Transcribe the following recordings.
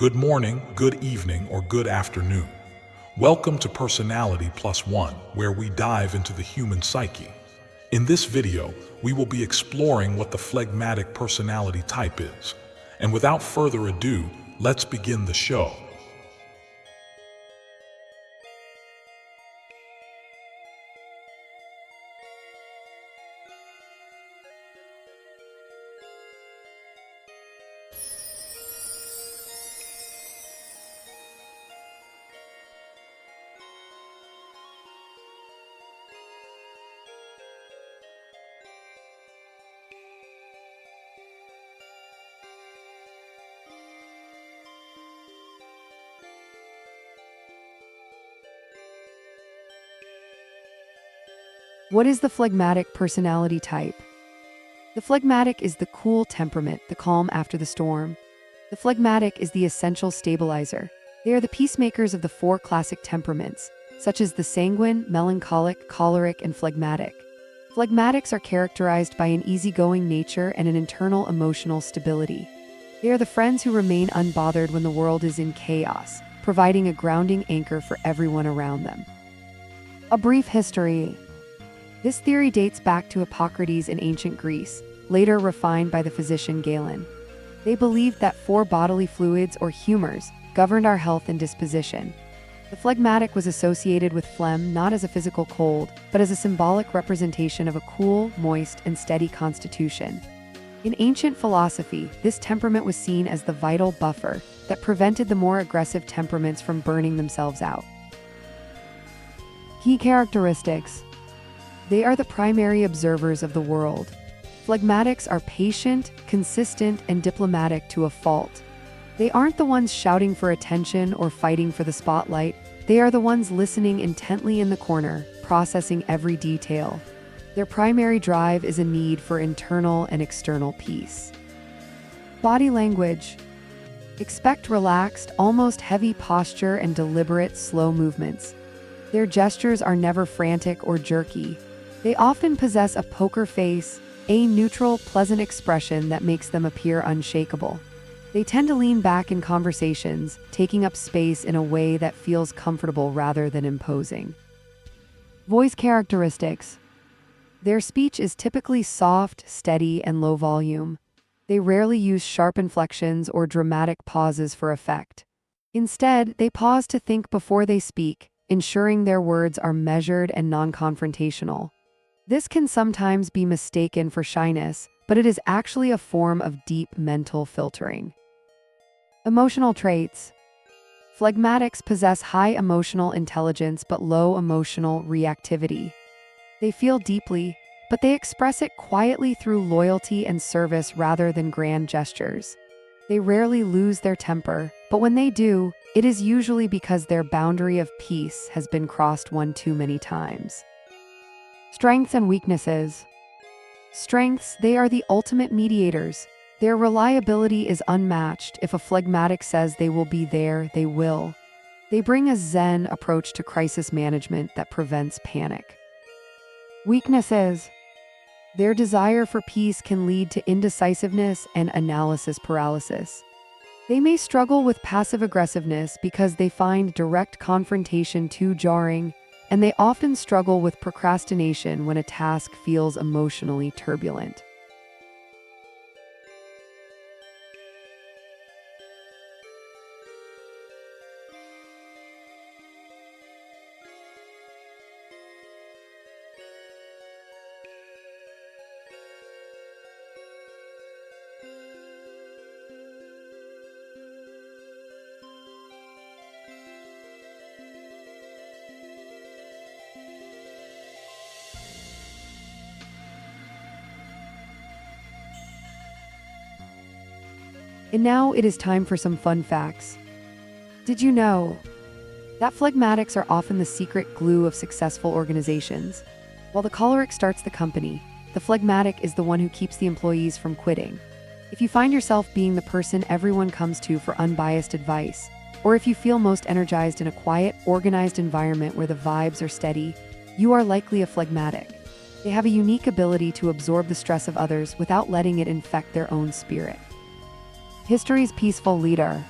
Good morning, good evening, or good afternoon. Welcome to Personality Plus One, where we dive into the human psyche. In this video, we will be exploring what the phlegmatic personality type is. And without further ado, let's begin the show. What is the phlegmatic personality type? The phlegmatic is the cool temperament, the calm after the storm. The phlegmatic is the essential stabilizer. They are the peacemakers of the four classic temperaments, such as the sanguine, melancholic, choleric, and phlegmatic. Phlegmatics are characterized by an easygoing nature and an internal emotional stability. They are the friends who remain unbothered when the world is in chaos, providing a grounding anchor for everyone around them. A brief history. This theory dates back to Hippocrates in ancient Greece, later refined by the physician Galen. They believed that four bodily fluids, or humors, governed our health and disposition. The phlegmatic was associated with phlegm not as a physical cold, but as a symbolic representation of a cool, moist, and steady constitution. In ancient philosophy, this temperament was seen as the vital buffer that prevented the more aggressive temperaments from burning themselves out. Key characteristics. They are the primary observers of the world. Phlegmatics are patient, consistent, and diplomatic to a fault. They aren't the ones shouting for attention or fighting for the spotlight. They are the ones listening intently in the corner, processing every detail. Their primary drive is a need for internal and external peace. Body language. Expect relaxed, almost heavy posture and deliberate, slow movements. Their gestures are never frantic or jerky. They often possess a poker face, a neutral, pleasant expression that makes them appear unshakable. They tend to lean back in conversations, taking up space in a way that feels comfortable rather than imposing. Voice characteristics. Their speech is typically soft, steady, and low volume. They rarely use sharp inflections or dramatic pauses for effect. Instead, they pause to think before they speak, ensuring their words are measured and non-confrontational. This can sometimes be mistaken for shyness, but it is actually a form of deep mental filtering. Emotional traits. Phlegmatics possess high emotional intelligence but low emotional reactivity. They feel deeply, but they express it quietly through loyalty and service rather than grand gestures. They rarely lose their temper, but when they do, it is usually because their boundary of peace has been crossed one too many times. Strengths and weaknesses. Strengths, they are the ultimate mediators. Their reliability is unmatched. If a phlegmatic says they will be there, they will. They bring a Zen approach to crisis management that prevents panic. Weaknesses. Their desire for peace can lead to indecisiveness and analysis paralysis. They may struggle with passive aggressiveness because they find direct confrontation too jarring, and they often struggle with procrastination when a task feels emotionally turbulent. And now it is time for some fun facts. Did you know that phlegmatics are often the secret glue of successful organizations? While the choleric starts the company, the phlegmatic is the one who keeps the employees from quitting. If you find yourself being the person everyone comes to for unbiased advice, or if you feel most energized in a quiet, organized environment where the vibes are steady, you are likely a phlegmatic. They have a unique ability to absorb the stress of others without letting it infect their own spirit. History's peaceful leader.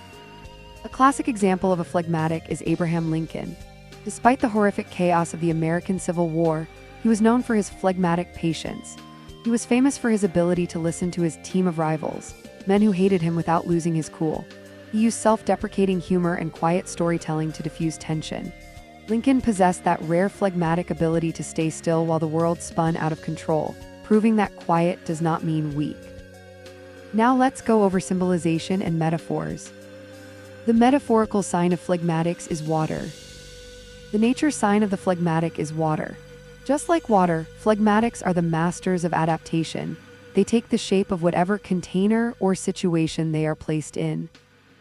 A classic example of a phlegmatic is Abraham Lincoln. Despite the horrific chaos of the American Civil War, he was known for his phlegmatic patience. He was famous for his ability to listen to his team of rivals, men who hated him without losing his cool. He used self-deprecating humor and quiet storytelling to diffuse tension. Lincoln possessed that rare phlegmatic ability to stay still while the world spun out of control, proving that quiet does not mean weak. Now let's go over symbolization and metaphors. The metaphorical sign of phlegmatics is water. The nature sign of the phlegmatic is water. Just like water, phlegmatics are the masters of adaptation. They take the shape of whatever container or situation they are placed in.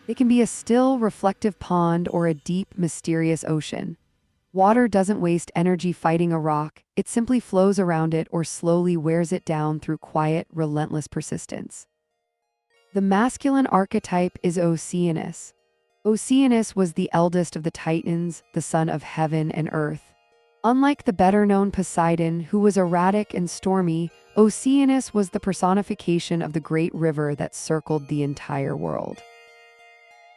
They can be a still, reflective pond or a deep, mysterious ocean. Water doesn't waste energy fighting a rock, it simply flows around it or slowly wears it down through quiet, relentless persistence. The masculine archetype is Oceanus. Oceanus was the eldest of the Titans, the son of heaven and earth. Unlike the better-known Poseidon, who was erratic and stormy, Oceanus was the personification of the great river that circled the entire world.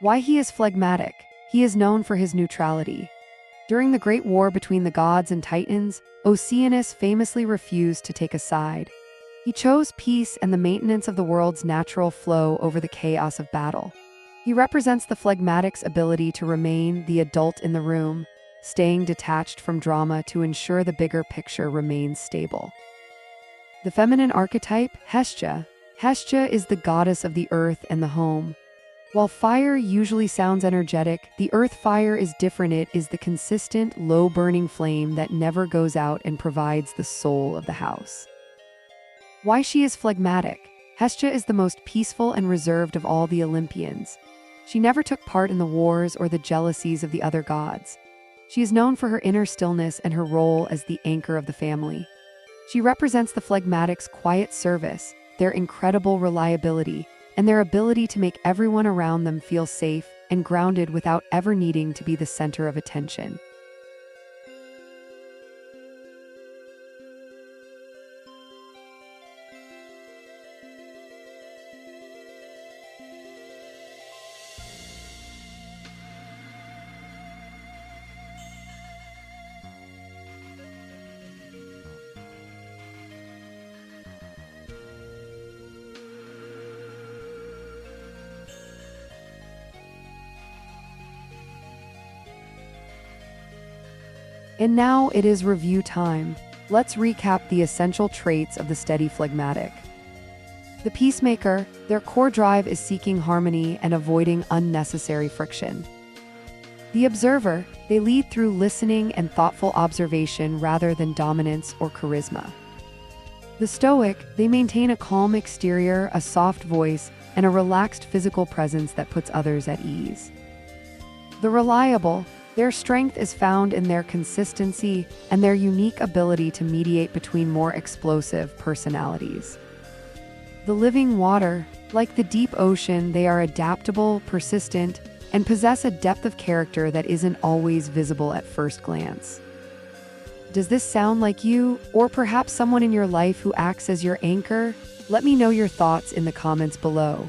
Why he is phlegmatic? He is known for his neutrality. During the Great War between the gods and Titans, Oceanus famously refused to take a side. He chose peace and the maintenance of the world's natural flow over the chaos of battle. He represents the phlegmatic's ability to remain the adult in the room, staying detached from drama to ensure the bigger picture remains stable. The feminine archetype, Hestia. Hestia is the goddess of the earth and the home. While fire usually sounds energetic, the earth fire is different. It is the consistent, low-burning flame that never goes out and provides the soul of the house. Why she is phlegmatic? Hestia is the most peaceful and reserved of all the Olympians. She never took part in the wars or the jealousies of the other gods. She is known for her inner stillness and her role as the anchor of the family. She represents the phlegmatic's quiet service, their incredible reliability, and their ability to make everyone around them feel safe and grounded without ever needing to be the center of attention. And now it is review time. Let's recap the essential traits of the steady phlegmatic. The peacemaker, their core drive is seeking harmony and avoiding unnecessary friction. The observer, they lead through listening and thoughtful observation rather than dominance or charisma. The stoic, they maintain a calm exterior, a soft voice, and a relaxed physical presence that puts others at ease. The reliable, their strength is found in their consistency and their unique ability to mediate between more explosive personalities. The living water, like the deep ocean, they are adaptable, persistent, and possess a depth of character that isn't always visible at first glance. Does this sound like you, or perhaps someone in your life who acts as your anchor? Let me know your thoughts in the comments below.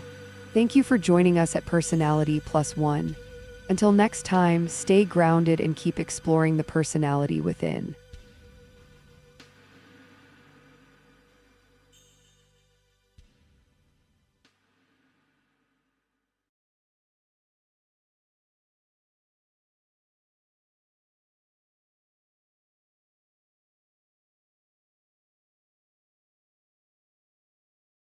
Thank you for joining us at Personality Plus One. Until next time, stay grounded and keep exploring the personality within.